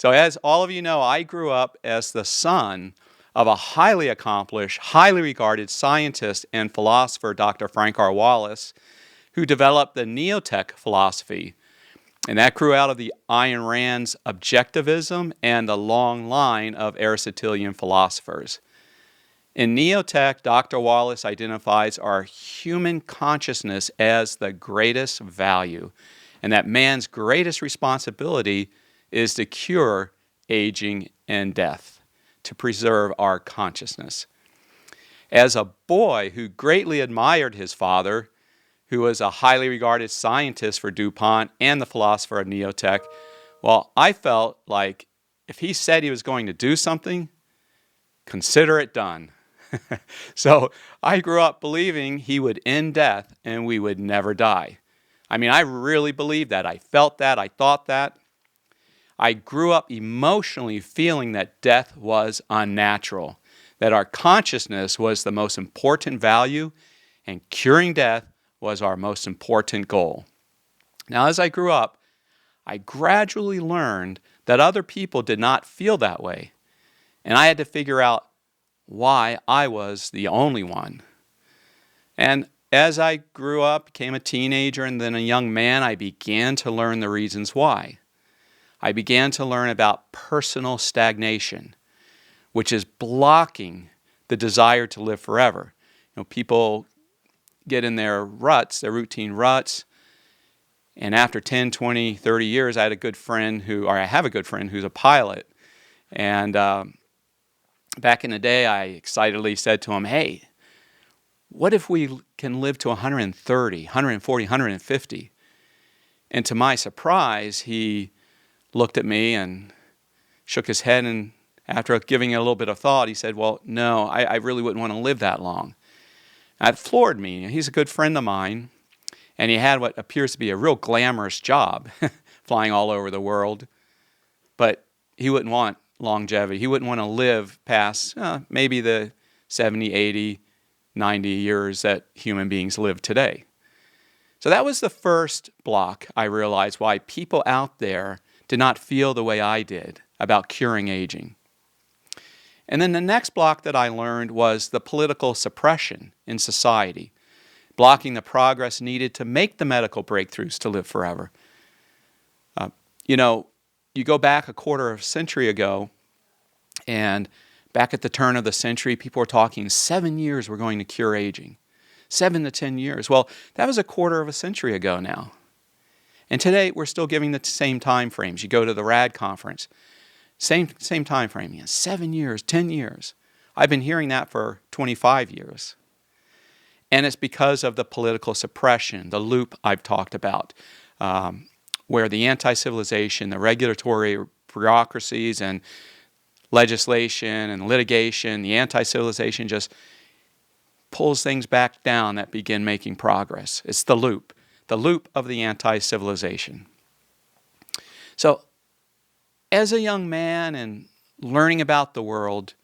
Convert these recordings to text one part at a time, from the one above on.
So as all of you know, I grew up as the son of a highly accomplished, highly regarded scientist and philosopher, Dr. Frank R. Wallace, who developed the neotech philosophy. And that grew out of the Ayn Rand's objectivism and the long line of Aristotelian philosophers. In neotech, Dr. Wallace identifies our human consciousness as the greatest value, and that man's greatest responsibility is to cure aging and death, to preserve our consciousness. As a boy who greatly admired his father, who was a highly regarded scientist for DuPont and the philosopher of neotech, well, I felt like if he said he was going to do something, consider it done. So I grew up believing he would end death and we would never die. I mean, I really believed that. I felt that. I thought that. I grew up emotionally feeling that death was unnatural, that our consciousness was the most important value, and curing death was our most important goal. Now, as I grew up, I gradually learned that other people did not feel that way, and I had to figure out why I was the only one. And as I grew up, became a teenager and then a young man, I began to learn the reasons why. I began to learn about personal stagnation, which is blocking the desire to live forever. People get in their ruts, their routine ruts, and after 10, 20, 30 years, I have a good friend who's a pilot, and back in the day, I excitedly said to him, hey, what if we can live to 130, 140, 150? And to my surprise, he looked at me and shook his head, and after giving it a little bit of thought, he said, well, no, I really wouldn't want to live that long. That floored me. He's a good friend of mine, and he had what appears to be a real glamorous job, flying all over the world, but he wouldn't want longevity. He wouldn't want to live past maybe the 70, 80, 90 years that human beings live today. So that was the first block I realized why people out there did not feel the way I did about curing aging. And then the next block that I learned was the political suppression in society, blocking the progress needed to make the medical breakthroughs to live forever. You go back a quarter of a century ago, and back at the turn of the century, people were talking 7 years we're going to cure aging. 7 to 10 years. Well, that was a quarter of a century ago now. And today, we're still giving the same time frames. You go to the RAD conference, same time frame. 7 years, 10 years. I've been hearing that for 25 years. And it's because of the political suppression, the loop I've talked about, where the anti-civilization, the regulatory bureaucracies and legislation and litigation, the anti-civilization just pulls things back down that begin making progress. It's the loop of the anti-civilization. So, as a young man and learning about the world,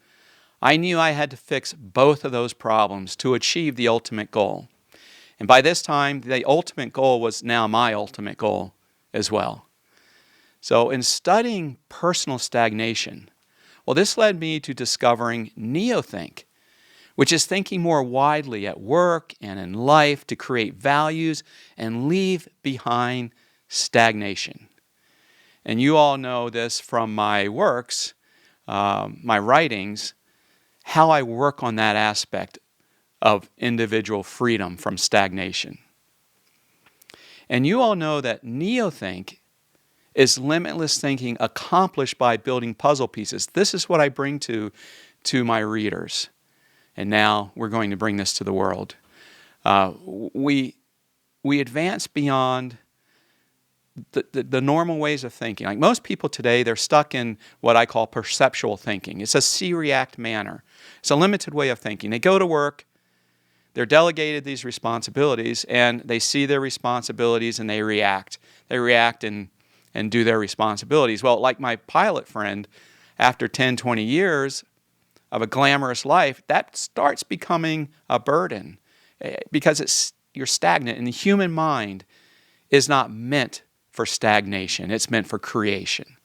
I knew I had to fix both of those problems to achieve the ultimate goal. And by this time, the ultimate goal was now my ultimate goal as well. So in studying personal stagnation, well, this led me to discovering neothink, which is thinking more widely at work and in life to create values and leave behind stagnation. And you all know this from my works, my writings, how I work on that aspect of individual freedom from stagnation. And you all know that neothink is limitless thinking accomplished by building puzzle pieces. This is what I bring to my readers. And now we're going to bring this to the world. We advance beyond the normal ways of thinking. Like most people today, they're stuck in what I call perceptual thinking. It's a see-react manner. It's a limited way of thinking. They go to work, they're delegated these responsibilities, and they see their responsibilities and they react. They react and do their responsibilities. Well, like my pilot friend, after 10, 20 years of a glamorous life, that starts becoming a burden because you're stagnant, and the human mind is not meant for stagnation. It's meant for creation.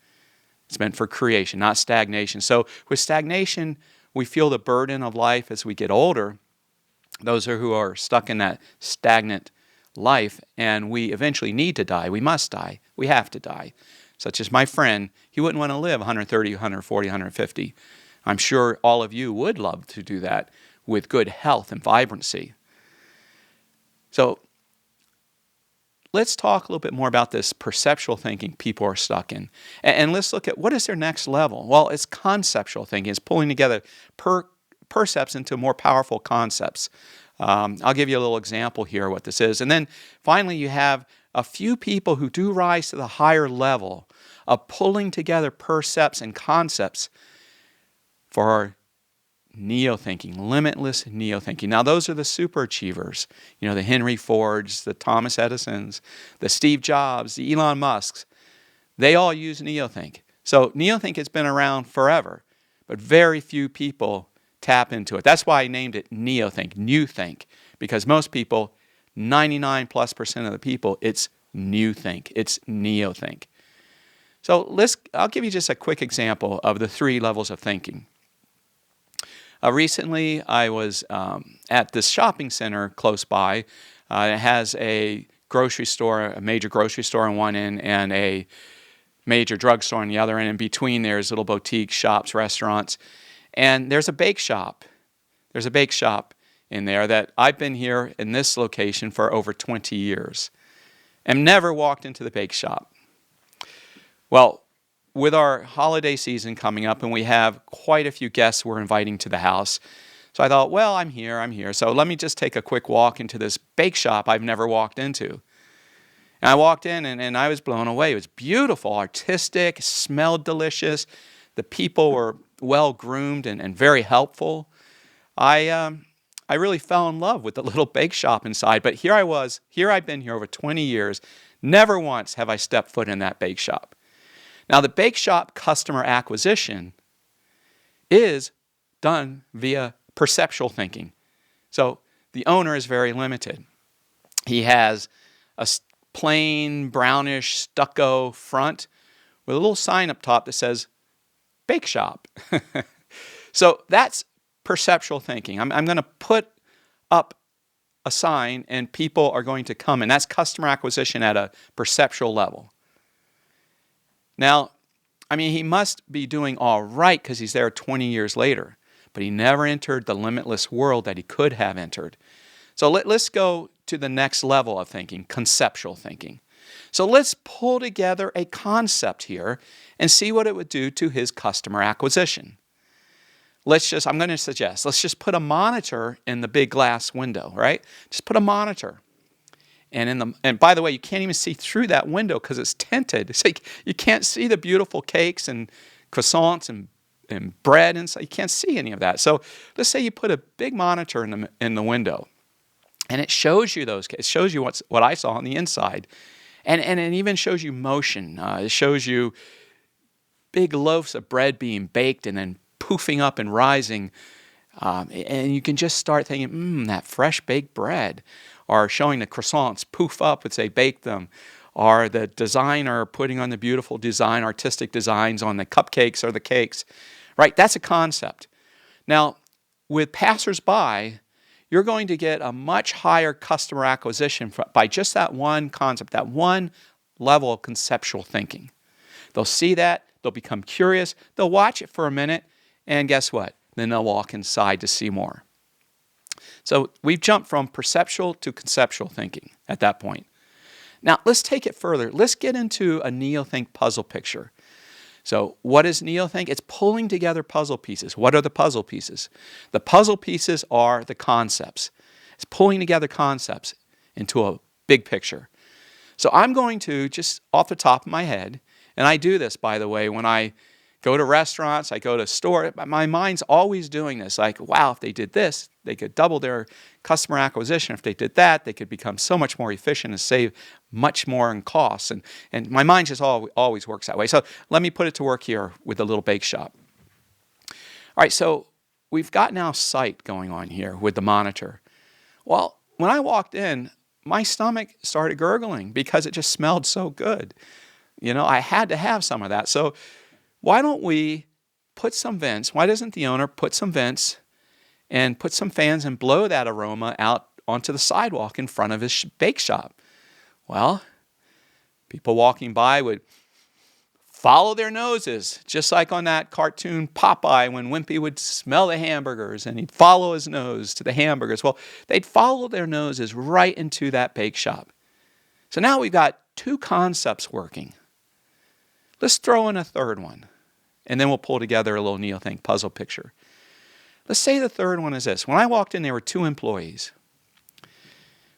It's meant for creation, not stagnation. So with stagnation, we feel the burden of life as we get older. Those who are stuck in that stagnant life, and we eventually need to die. We must die. We have to die. Such as my friend, he wouldn't want to live 130, 140, 150. I'm sure all of you would love to do that with good health and vibrancy. So let's talk a little bit more about this perceptual thinking people are stuck in. And let's look at what is their next level. Well, it's conceptual thinking. It's pulling together percepts into more powerful concepts. I'll give you a little example here what this is. And then finally, you have a few people who do rise to the higher level of pulling together percepts and concepts for neo-thinking, limitless neo-thinking. Now, those are the super achievers. You know, the Henry Fords, the Thomas Edisons, the Steve Jobs, the Elon Musks. They all use neo-think. So neo-think has been around forever, but very few people tap into it. That's why I named it neo-think, new think, because most people, 99+% of the people, it's new think, it's neo-think. So I'll give you just a quick example of the 3 levels of thinking. Recently, I was at this shopping center close by. It has a grocery store, a major grocery store on one end, and a major drugstore on the other end. In between, there's little boutiques, shops, restaurants, and there's a bake shop. There's a bake shop in there that I've been here in this location for over 20 years and never walked into the bake shop. Well, with our holiday season coming up, and we have quite a few guests we're inviting to the house, so I thought, well, I'm here. So let me just take a quick walk into this bake shop I've never walked into. And I walked in, and I was blown away. It was beautiful, artistic, smelled delicious. The people were well-groomed and very helpful. I really fell in love with the little bake shop inside. But here I've been here over 20 years. Never once have I stepped foot in that bake shop. Now, the bake shop customer acquisition is done via perceptual thinking. So the owner is very limited. He has a plain brownish stucco front with a little sign up top that says bake shop. So that's perceptual thinking. I'm going to put up a sign and people are going to come in. That's customer acquisition at a perceptual level. Now, I mean, he must be doing all right because he's there 20 years later, but he never entered the limitless world that he could have entered. So let's go to the next level of thinking, conceptual thinking. So let's pull together a concept here and see what it would do to his customer acquisition. I'm going to suggest, let's just put a monitor in the big glass window, right? Just put a monitor. And by the way, you can't even see through that window because it's tinted. It's like you can't see the beautiful cakes and croissants and bread inside. You can't see any of that. So let's say you put a big monitor in the window, and it shows you those. It shows you what I saw on the inside, and it even shows you motion. It shows you big loaves of bread being baked and then poofing up and rising, and you can just start thinking, that fresh baked bread. Or showing the croissants poof up as they bake them, or the designer putting on the beautiful design, artistic designs on the cupcakes or the cakes, right? That's a concept. Now, with passersby, you're going to get a much higher customer acquisition by just that one concept, that one level of conceptual thinking. They'll see that, they'll become curious, they'll watch it for a minute, and guess what? Then they'll walk inside to see more. So we've jumped from perceptual to conceptual thinking at that point. Now let's take it further. Let's get into a neo-think puzzle picture. So what is neo-think? It's pulling together puzzle pieces. What are the puzzle pieces? The puzzle pieces are the concepts. It's pulling together concepts into a big picture. So I'm going to, just off the top of my head, and I do this, by the way, when I go to restaurants, I go to stores, my mind's always doing this. Like, wow, if they did this, they could double their customer acquisition. If they did that, they could become so much more efficient and save much more in costs. And my mind just always works that way. So let me put it to work here with the little bake shop. All right, so we've got now sight going on here with the monitor. Well, when I walked in, my stomach started gurgling because it just smelled so good. You know, I had to have some of that. So why don't we put some vents? Why doesn't the owner put some vents and put some fans and blow that aroma out onto the sidewalk in front of his bake shop? Well, people walking by would follow their noses, just like on that cartoon Popeye when Wimpy would smell the hamburgers and he'd follow his nose to the hamburgers. Well, they'd follow their noses right into that bake shop. So now we've got two concepts working. Let's throw in a third one, and then we'll pull together a little NeoThink puzzle picture. Let's say the third one is this. When I walked in, there were two employees.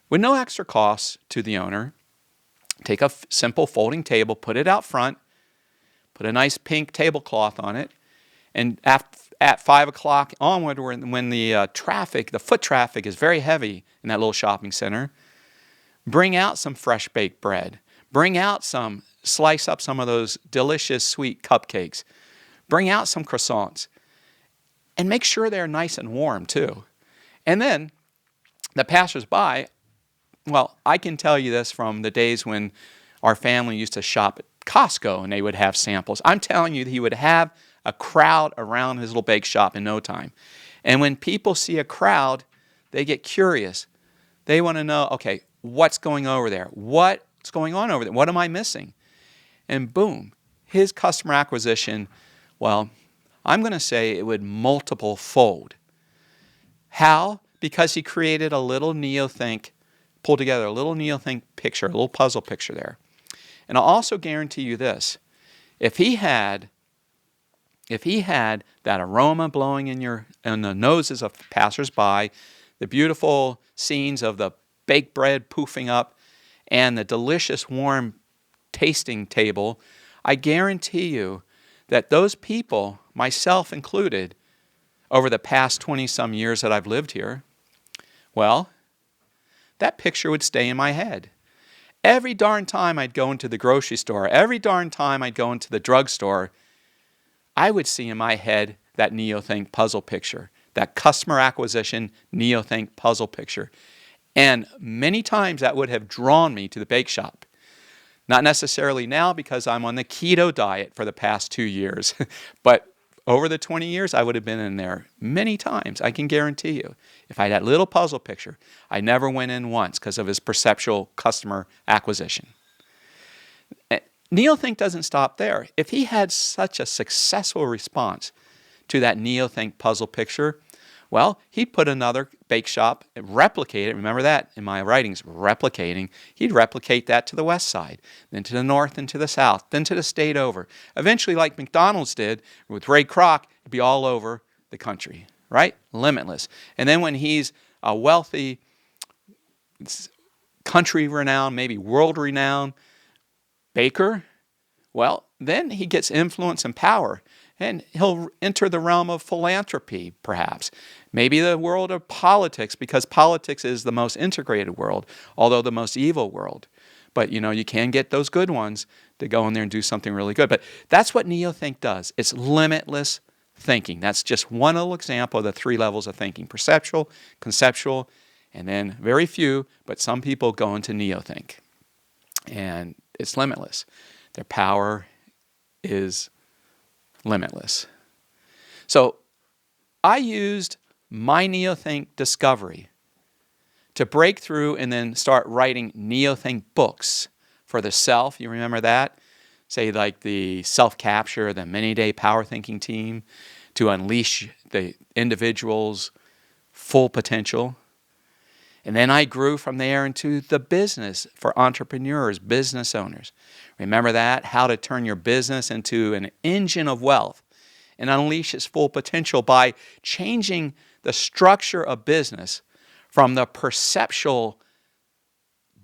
With no extra cost to the owner, take a simple folding table, put it out front, put a nice pink tablecloth on it, and at 5 o'clock onward, when the foot traffic is very heavy in that little shopping center, bring out some fresh baked bread. Slice up some of those delicious sweet cupcakes. Bring out some croissants. And make sure they're nice and warm too. And then the passersby, well, I can tell you this from the days when our family used to shop at Costco and they would have samples. I'm telling you, he would have a crowd around his little bake shop in no time. And when people see a crowd, they get curious. They want to know, okay, what's going over there? What's going on over there? What am I missing? And boom, his customer acquisition, well, I'm going to say it would multiple fold. How? Because he created a little NeoThink, pulled together a little NeoThink picture, a little puzzle picture there. And I'll also guarantee you this. If he had that aroma blowing in the noses of passersby, the beautiful scenes of the baked bread poofing up, and the delicious warm tasting table, I guarantee you that those people, myself included, over the past 20-some years that I've lived here, well, that picture would stay in my head. Every darn time I'd go into the grocery store, every darn time I'd go into the drugstore, I would see in my head that NeoThink puzzle picture, that customer acquisition NeoThink puzzle picture. And many times that would have drawn me to the bake shop. Not necessarily now because I'm on the keto diet for the past 2 years, but over the 20 years I would have been in there many times, I can guarantee you. If I had that little puzzle picture, I never went in once because of his perceptual customer acquisition. NeoThink doesn't stop there. If he had such a successful response to that NeoThink puzzle picture, well, he'd put another bake shop, replicate it. Remember that in my writings, replicating. He'd replicate that to the west side, then to the north and to the south, then to the state over. Eventually, like McDonald's did with Ray Kroc, it'd be all over the country, right? Limitless. And then when he's a wealthy, country-renowned, maybe world-renowned baker, well, then he gets influence and power. And he'll enter the realm of philanthropy, perhaps. Maybe the world of politics, because politics is the most integrated world, although the most evil world. But, you can get those good ones to go in there and do something really good. But that's what NeoThink does. It's limitless thinking. That's just one little example of the 3 levels of thinking: perceptual, conceptual, and then very few, but some people go into NeoThink. And it's limitless. Their power is limitless. So I used my NeoThink discovery to break through and then start writing NeoThink books for the self. You remember that? Say like the self-capture, the many-day power thinking team, to unleash the individual's full potential. And then I grew from there into the business for entrepreneurs, business owners. Remember that? How to turn your business into an engine of wealth and unleash its full potential by changing the structure of business from the perceptual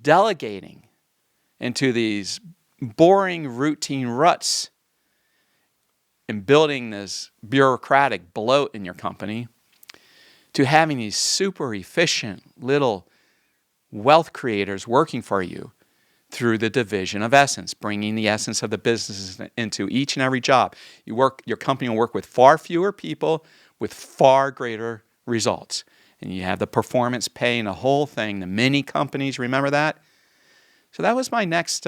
delegating into these boring routine ruts and building this bureaucratic bloat in your company, to having these super efficient little wealth creators working for you through the division of essence, bringing the essence of the business into each and every job. Your company will work with far fewer people with far greater results. And you have the performance pay and the whole thing, the mini companies, remember that? So that was my next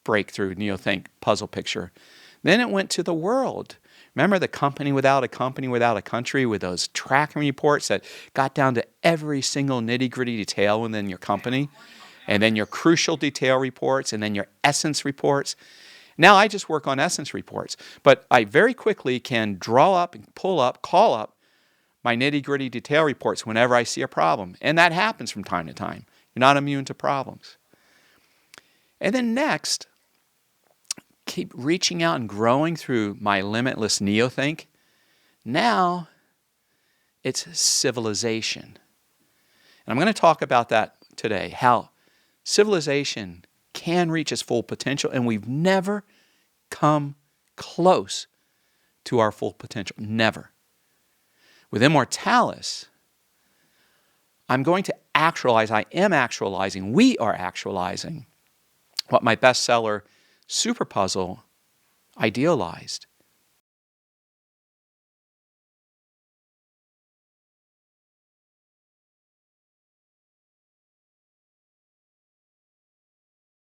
breakthrough NeoThink puzzle picture. Then it went to the world. Remember the company without a country with those tracking reports that got down to every single nitty-gritty detail within your company, and then your crucial detail reports, and then your essence reports. Now I just work on essence reports, but I very quickly can draw up and pull up, call up my nitty-gritty detail reports whenever I see a problem. And that happens from time to time. You're not immune to problems. And then next, keep reaching out and growing through my limitless neothink. Now it's civilization. And I'm going to talk about that today, how civilization can reach its full potential, and we've never come close to our full potential. Never. With Immortalis, I'm going to actualize, we are actualizing what my bestseller Super Puzzle idealized.